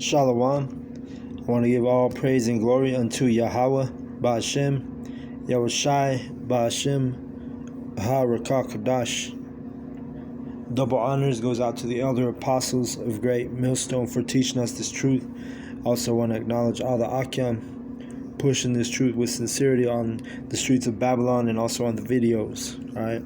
Shalom. I want to give all praise and glory unto Yahweh, Ba'ashem, Yahushai, Ba'ashem, Ha-Rakah-Kadash. Double honors goes out to the elder apostles of Great Millstone for teaching us this truth. I also want to acknowledge all the Akyam pushing this truth with sincerity on the streets of Babylon and also on the videos. Alright.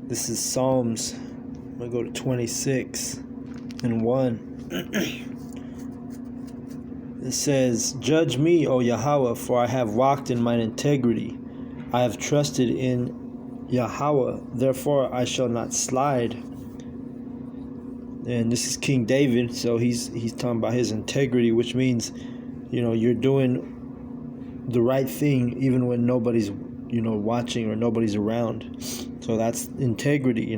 This is Psalms. I'm going to go to 26 and 1. It says, "Judge me, O Yahweh, for I have walked in mine integrity. I have trusted in Yahweh, therefore I shall not slide." And this is King David, so he's talking about his integrity, which means, you're doing the right thing even when nobody's, watching or nobody's around. So that's integrity,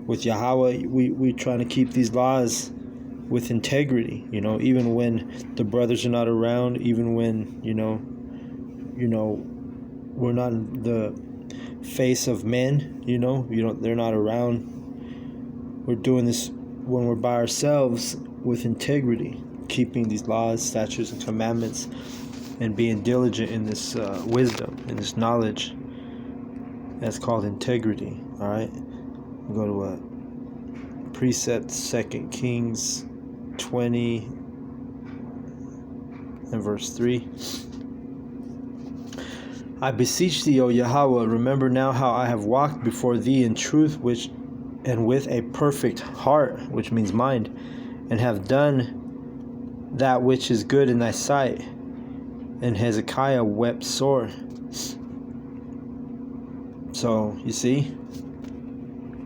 With Yahweh, we trying to keep these laws with integrity, even when the brothers are not around, even when, we're not in the face of men, they're not around. We're doing this when we're by ourselves with integrity, keeping these laws, statutes, and commandments, and being diligent in this wisdom, in this knowledge. That's called integrity. All right, we'll go to a precept, 2 Kings 20 and verse 3. "I beseech thee, O Yahweh, remember now how I have walked before thee in truth, and with a perfect heart," which means mind, "and have done that which is good in thy sight." And Hezekiah wept sore. So you see,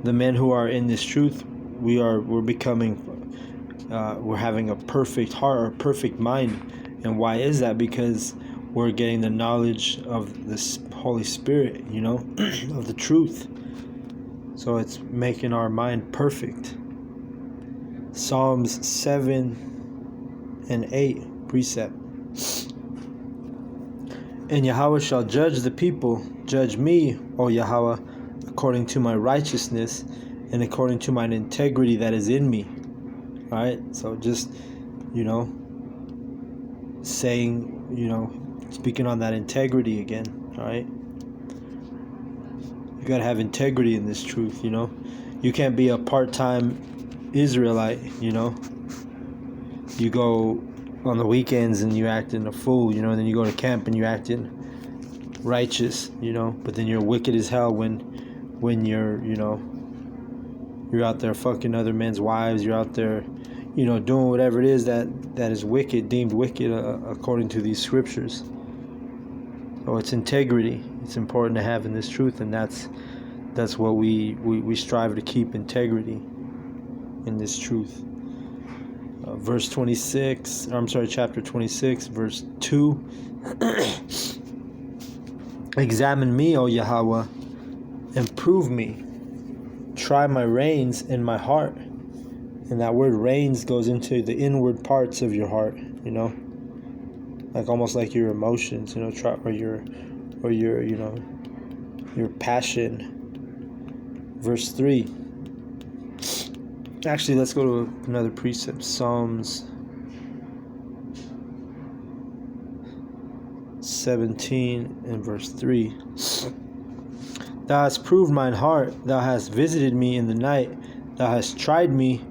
the men who are in this truth, we're having a perfect heart or perfect mind. And why is that? Because we're getting the knowledge of this Holy Spirit, of the truth. So it's making our mind perfect. Psalms 7 and 8 precept. "And Yahweh shall judge the people. Judge me, O Yahweh, according to my righteousness and according to mine integrity that is in me." Alright, so just, saying, speaking on that integrity again. Alright, you gotta have integrity in this truth. You can't be a part-time Israelite. You go on the weekends and you acting a fool, and then you go to camp and you acting righteous, but then you're wicked as hell when you're you're out there fucking other men's wives, you're out there doing whatever it is that is wicked, deemed wicked according to these scriptures. So it's integrity. It's important to have in this truth, and that's what we strive to keep, integrity in this truth. Chapter 26, verse 2. "Examine me, O Yahweh, and prove me. Try my reins and my heart." And that word reins goes into the inward parts of your heart, like almost like your emotions, try or your passion. Verse 3. Actually, let's go to another precept. Psalms 17 and verse 3. "Thou hast proved mine heart. Thou hast visited me in the night. Thou hast tried me,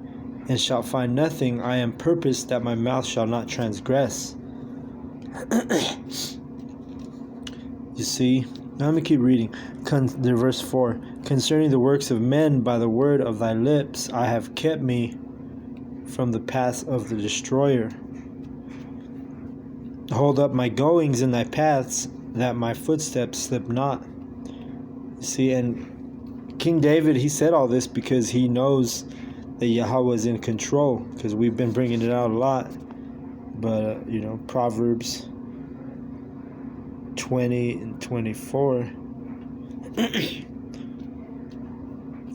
and shalt find nothing. I am purposed that my mouth shall not transgress." You see? Now let me keep reading. Verse 4. "Concerning the works of men, by the word of thy lips, I have kept me from the path of the destroyer. Hold up my goings in thy paths, that my footsteps slip not." You see, and King David, he said all this because he knows that Yahweh is in control, because we've been bringing it out a lot. But, Proverbs 20 and 24.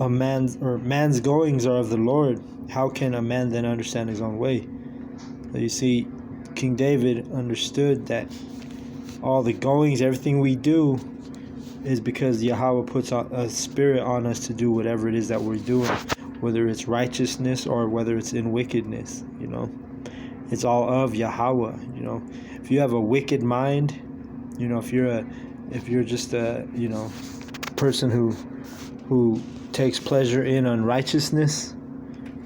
Man's goings are of the Lord. How can a man then understand his own way? So you see, King David understood that all the goings, everything we do, is because Yahweh puts a spirit on us to do whatever it is that we're doing. whether it's righteousness or whether it's in wickedness. It's all of Yahweh. If you have a wicked mind, if you're just a person who takes pleasure in unrighteousness,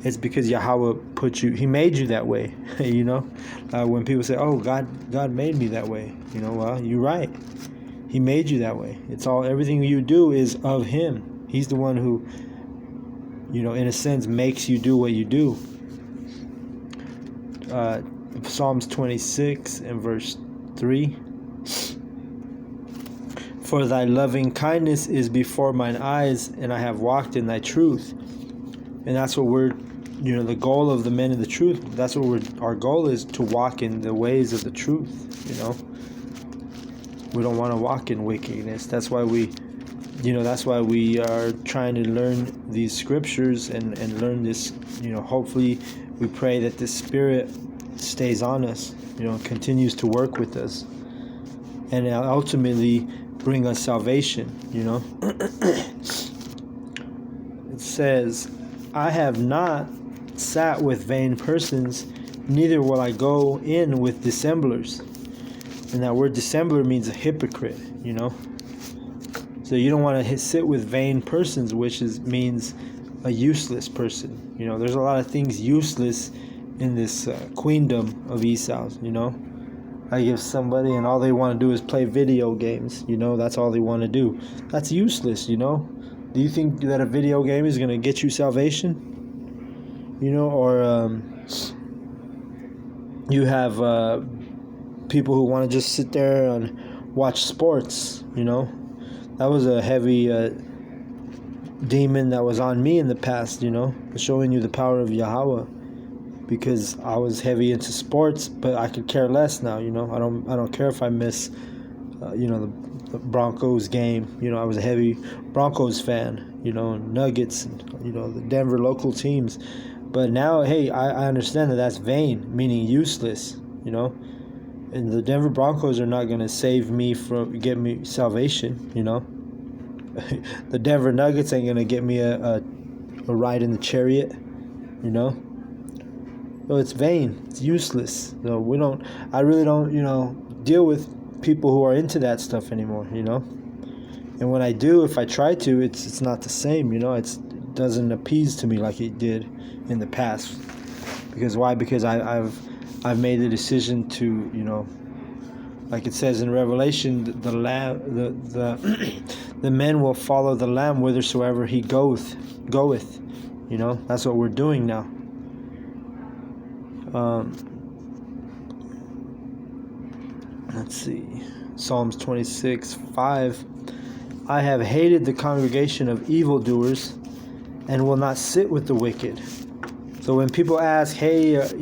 it's because Yahweh He made you that way. When people say, "Oh, God made me that way," well, you're right. He made you that way. Everything you do is of Him. He's the one who, in a sense, makes you do what you do. Psalms 26 and verse 3. For thy loving kindness is before mine eyes, and I have walked in thy truth. And that's what we're, the goal of the men of the truth. That's what our goal is, to walk in the ways of the truth. We don't want to walk in wickedness. That's why we are trying to learn these scriptures and learn this. Hopefully we pray that the Spirit stays on us, continues to work with us, and ultimately bring us salvation. It says, I have not sat with vain persons, neither will I go in with dissemblers. And that word dissembler means a hypocrite, So you don't want to sit with vain persons, which means a useless person. There's a lot of things useless in this queendom of Esau's, I give somebody and all they want to do is play video games, that's all they want to do. That's useless, Do you think that a video game is going to get you salvation? Or you have people who want to just sit there and watch sports, That was a heavy demon that was on me in the past, showing you the power of Yahweh, because I was heavy into sports, but I could care less now, I don't care if I miss, the Broncos game. I was a heavy Broncos fan, Nuggets, and, the Denver local teams. But now, hey, I understand that that's vain, meaning useless, And the Denver Broncos are not going to get me salvation, The Denver Nuggets ain't going to get me a ride in the chariot, So it's vain. It's useless. So I really don't, deal with people who are into that stuff anymore, And when I do, if I try to, it's not the same, It doesn't appease to me like it did in the past. Because why? Because I've made the decision to, like it says in Revelation, the lamb, the men will follow the Lamb whithersoever he goeth. That's what we're doing now. Let's see, Psalms 26:5. I have hated the congregation of evildoers, and will not sit with the wicked. So when people ask, hey, is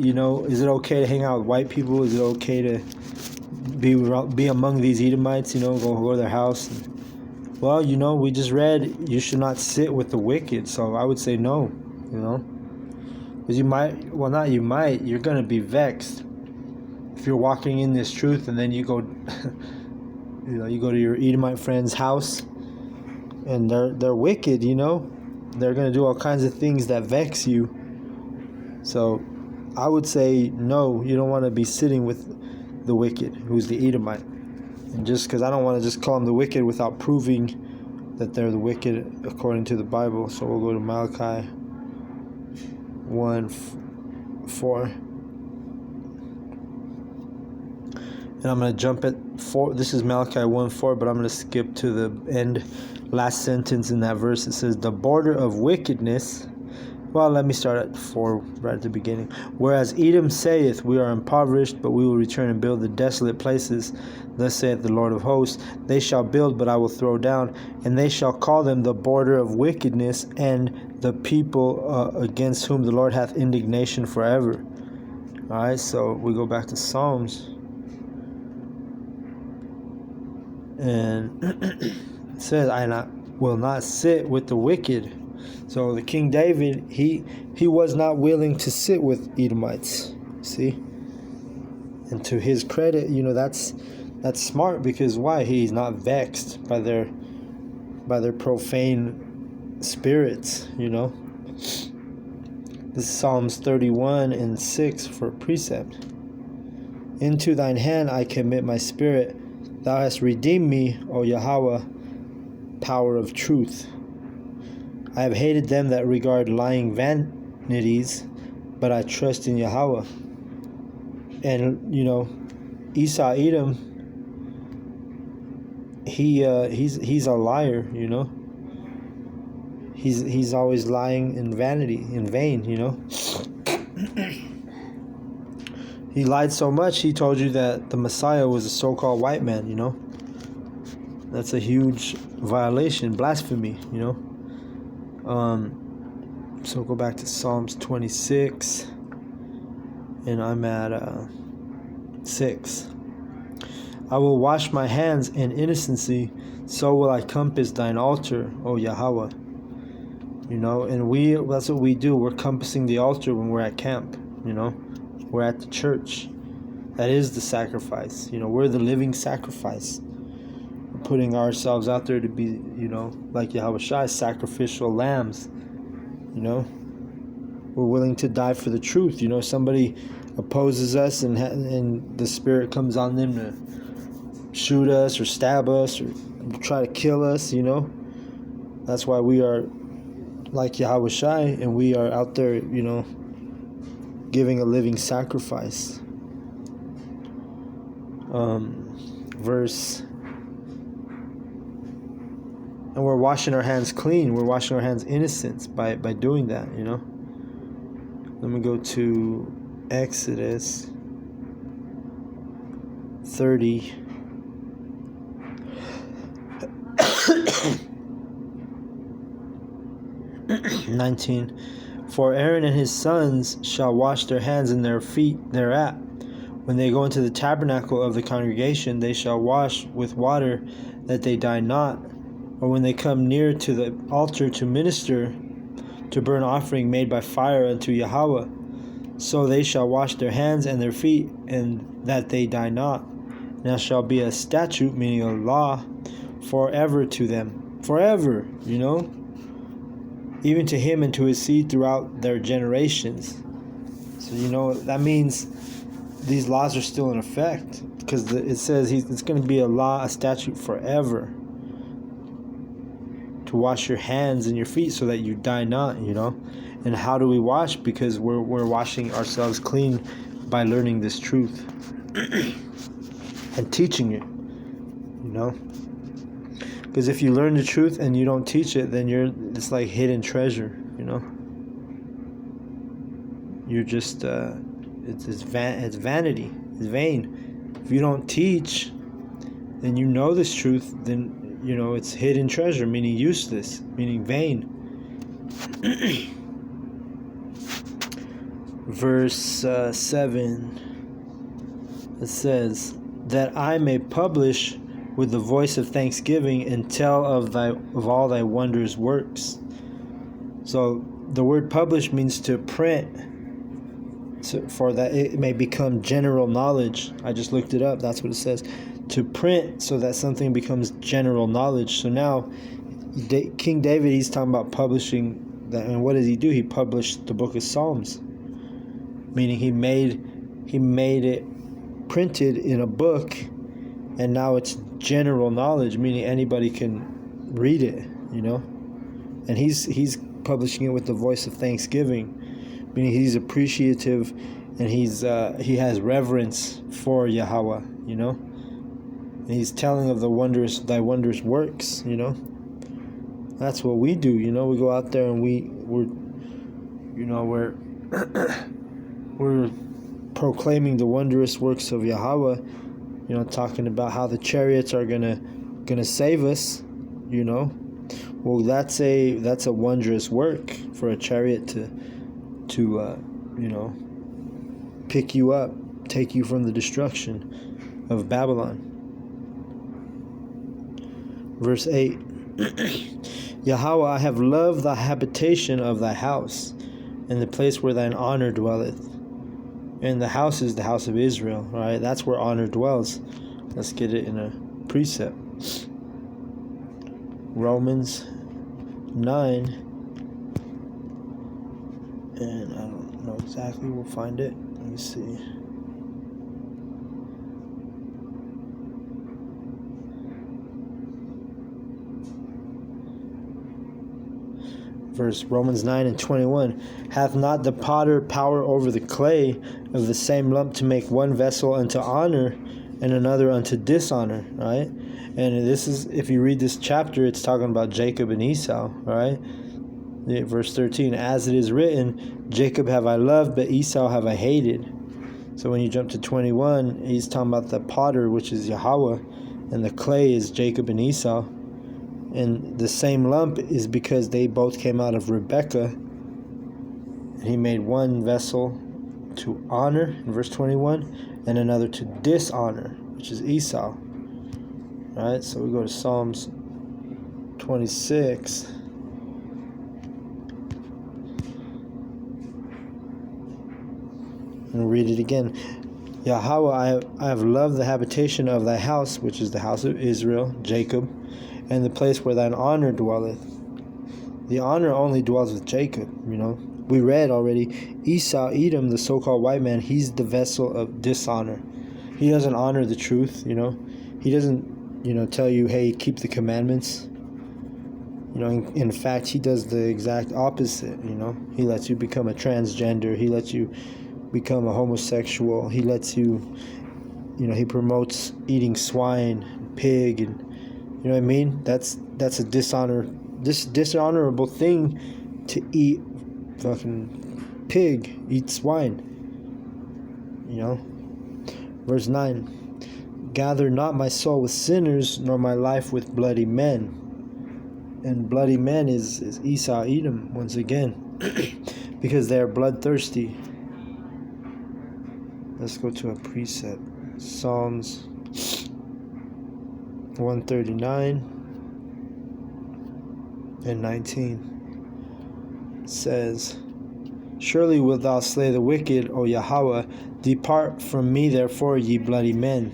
it okay to hang out with white people? Is it okay to be among these Edomites? Go to their house. Well, we just read you should not sit with the wicked. So I would say no. Because you're going to be vexed if you're walking in this truth, and then you go, you go to your Edomite friend's house, and they're wicked. They're going to do all kinds of things that vex you. So I would say no, you don't want to be sitting with the wicked, who's the Edomite. And just because I don't want to just call them the wicked without proving that they're the wicked according to the Bible. So we'll go to Malachi 1:4. And I'm going to jump at 4. This is Malachi 1:4, but I'm going to skip to the end, last sentence in that verse. It says, the border of wickedness. Well, let me start at 4 right at the beginning. Whereas Edom saith, we are impoverished, but we will return and build the desolate places. Thus saith the Lord of hosts, they shall build, but I will throw down, and they shall call them the border of wickedness, and the people against whom the Lord hath indignation forever. All right, so we go back to Psalms. And it says, I will not sit with the wicked. So the King David, he was not willing to sit with Edomites. See? And to his credit, that's smart, because why? He's not vexed by their profane spirits, This is Psalms 31:6 for precept. Into thine hand I commit my spirit. Thou hast redeemed me, O Yahweh, power of truth. I have hated them that regard lying vanities, but I trust in Yahweh. And Esau Edom, he's a liar. He's always lying in vanity, in vain. He lied so much he told you that the Messiah was a so-called white man. That's a huge violation, blasphemy. So go back to Psalms 26, and I'm at 6. I will wash my hands in innocency, so will I compass thine altar, O Yahweh. And that's what we do. We're compassing the altar when we're at camp. We're at the church. That is the sacrifice. We're the living sacrifice. We're putting ourselves out there to be, like Yahweh Shai, sacrificial lambs. We're willing to die for the truth. Somebody opposes us and the Spirit comes on them to shoot us or stab us or try to kill us. That's why we are like Yahweh Shai, and we are out there, giving a living sacrifice. And we're washing our hands clean. We're washing our hands innocent by doing that. Let me go to Exodus 30. (19) For Aaron and his sons shall wash their hands and their feet thereat. When they go into the tabernacle of the congregation, they shall wash with water, that they die not. Or when they come near to the altar to minister, to burn offering made by fire unto Yahweh, so they shall wash their hands and their feet, and that they die not. And that shall be a statute, meaning a law, forever to them. Forever, even to him and to his seed throughout their generations. So, that means these laws are still in effect, because it says it's going to be a law, a statute forever, to wash your hands and your feet so that you die not. And how do we wash? Because we're washing ourselves clean by learning this truth and teaching it. Because if you learn the truth and you don't teach it, then it's like hidden treasure. You're just it's vanity, it's vain. If you don't teach, then this truth, then it's hidden treasure, meaning useless, meaning vain. Verse 7, it says, that I may publish with the voice of thanksgiving and tell of all thy wondrous works. So the word publish means to print, for that it may become general knowledge. I just looked it up. That's what it says. To print so that something becomes general knowledge. So now King David, he's talking about publishing that. And what does he do? He published the book of Psalms, meaning he made it printed in a book, and now it's general knowledge, meaning anybody can read it. And he's publishing it with the voice of thanksgiving, meaning he's appreciative, and he has reverence for Yahweh. And he's telling of thy wondrous works. That's what we do. We go out there and we're proclaiming the wondrous works of Yahweh. Talking about how the chariots are gonna save us. Well, that's a wondrous work for a chariot to pick you up, take you from the destruction of Babylon. Verse 8. Yahweh, I have loved the habitation of thy house, and the place where thine honor dwelleth. And the house is the house of Israel, right? That's where honor dwells. Let's get it in a precept. Romans 9 And I don't know exactly. We'll find it. Let me see. Verse Romans 9:21. Hath not the potter power over the clay of the same lump to make one vessel unto honor and another unto dishonor? Right? And this is, if you read this chapter, it's talking about Jacob and Esau. Right? Verse 13. As it is written, Jacob have I loved, but Esau have I hated. So when you jump to 21, he's talking about the potter, which is Yahweh, and the clay is Jacob and Esau. And the same lump is because they both came out of Rebekah. He made one vessel to honor, in verse 21, and another to dishonor, which is Esau. All right, so we go to Psalms 26. And read it again. Yahweh, I have loved the habitation of thy house, which is the house of Israel, Jacob, and the place where thine honor dwelleth. The honor only dwells with Jacob, We read already, Esau, Edom, the so-called white man, he's the vessel of dishonor. He doesn't honor the truth, He doesn't, tell you, hey, keep the commandments. In fact, he does the exact opposite, He lets you become a transgender. He lets you become a homosexual. He lets you, he promotes eating swine, pig, and you know what I mean? That's a dishonorable thing to eat fucking pig, eat swine. Verse 9. Gather not my soul with sinners, nor my life with bloody men. And bloody men is Esau, Edom, once again, because they are bloodthirsty. Let's go to a precept. Psalms 139 and 19 says, Surely wilt thou slay the wicked, O Yahweh. Depart from me, therefore, ye bloody men.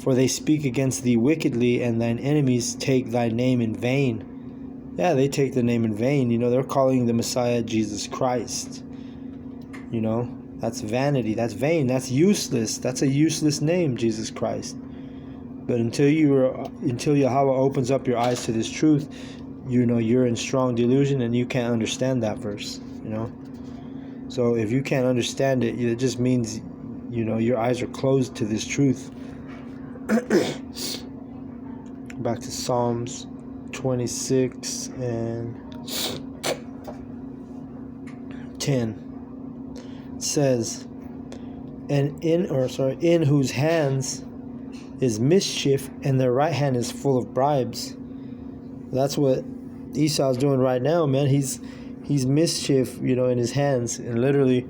For they speak against thee wickedly, and thine enemies take thy name in vain. Yeah, they take the name in vain. They're calling the Messiah Jesus Christ. That's vanity. That's vain. That's useless. That's a useless name, Jesus Christ. But until Yahweh opens up your eyes to this truth, you're in strong delusion and you can't understand that verse. So if you can't understand it, it just means your eyes are closed to this truth. Back to Psalms 26 and 10. It says, in whose hands is mischief, and their right hand is full of bribes. That's what Esau's doing right now, man. He's mischief, in his hands, and literally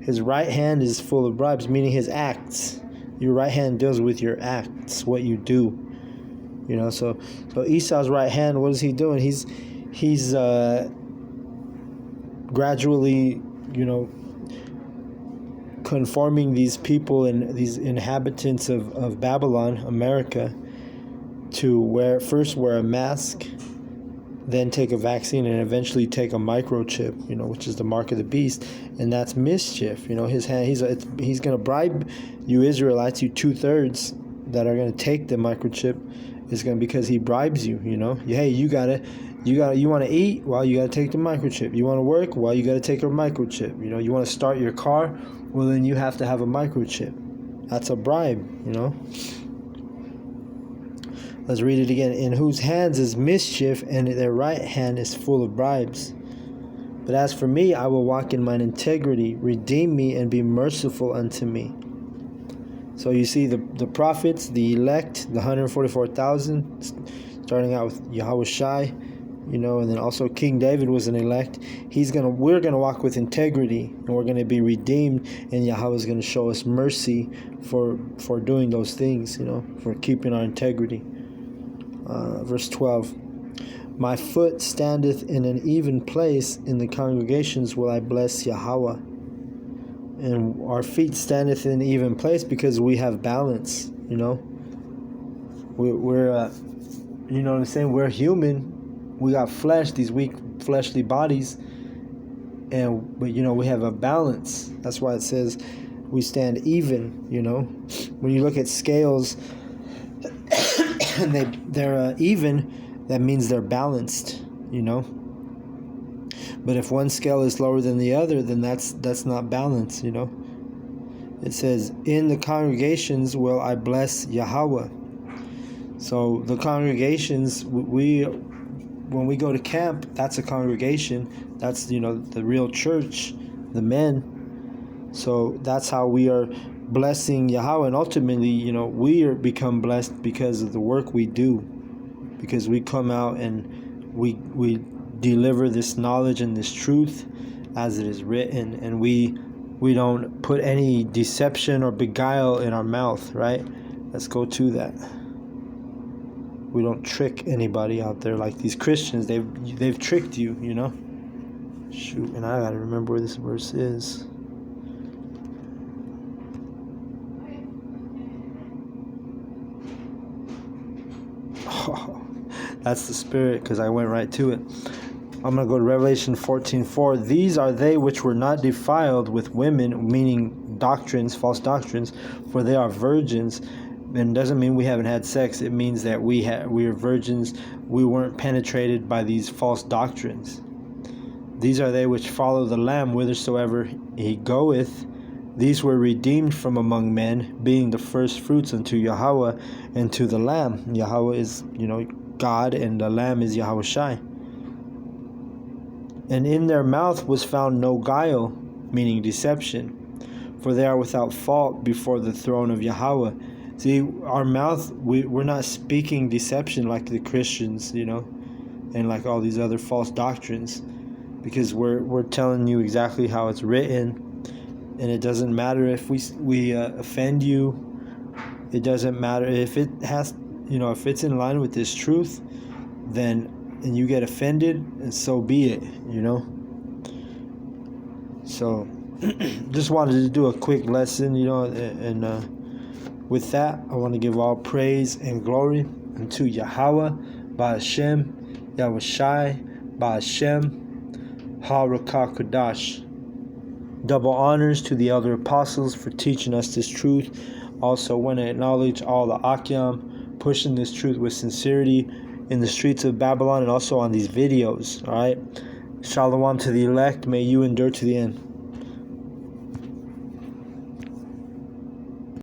his right hand is full of bribes, meaning his acts. Your right hand deals with your acts, what you do. So Esau's right hand, what is he doing? He's gradually, conforming these people and these inhabitants of Babylon, America, to first wear a mask, then take a vaccine, and eventually take a microchip, which is the mark of the beast, and that's mischief. His hand, he's going to bribe you Israelites, you 2/3 that are going to take the microchip. It's going to because he bribes you. Hey, you want to eat? Well, you got to take the microchip. You want to work? Well, you got to take a microchip. You want to start your car? Well, then you have to have a microchip. That's a bribe. Let's read it again. In whose hands is mischief, and their right hand is full of bribes. But as for me, I will walk in mine integrity. Redeem me and be merciful unto me. So you see the prophets, the elect, the 144,000, starting out with Yahweh Shai, and then also King David was an elect. We're gonna walk with integrity, and we're gonna be redeemed, and Yahweh's gonna show us mercy for doing those things, for keeping our integrity. Verse 12. My foot standeth in an even place, in the congregations will I bless Yahweh. And our feet standeth in an even place because we have balance, We're what I'm saying? We're human. We got flesh, these weak fleshly bodies. but we have a balance. That's why it says we stand even. When you look at scales and they're even, that means they're balanced. But if one scale is lower than the other, then that's not balanced. It says, in the congregations will I bless Yahweh. So the congregations, when we go to camp, that's a congregation. That's the real church, the men. So that's how we are blessing Yahweh, and ultimately, we are become blessed because of the work we do, because we come out and we deliver this knowledge and this truth as it is written, and we don't put any deception or beguile in our mouth, right? Let's go to that. We don't trick anybody out there like these Christians. They've tricked you, Shoot, and I gotta remember where this verse is. Oh, that's the spirit, because I went right to it. I'm going to go to Revelation 14:4. These are they which were not defiled with women, meaning doctrines, false doctrines, for they are virgins. And it doesn't mean we haven't had sex. It means that we are virgins. We weren't penetrated by these false doctrines. These are they which follow the Lamb whithersoever he goeth. These were redeemed from among men, being the first fruits unto Yahweh and to the Lamb. Yahweh is, God, and the Lamb is Yahweh Shai. And in their mouth was found no guile, meaning deception, for they are without fault before the throne of Yahweh. See, our mouth, we're not speaking deception like the Christians, and like all these other false doctrines, because we're telling you exactly how it's written, and it doesn't matter if we offend you. It doesn't matter if it has, if it's in line with this truth, then, and you get offended, and so be it, So, just wanted to do a quick lesson, and with that, I want to give all praise and glory unto Yahweh, Ba'ashem, Yahweh Shai, Ba'ashem, Ha-Rakah Kodash. Double honors to the elder apostles for teaching us this truth. Also want to acknowledge all the Akyam pushing this truth with sincerity in the streets of Babylon and also on these videos. All right. Shalom to the elect. May you endure to the end.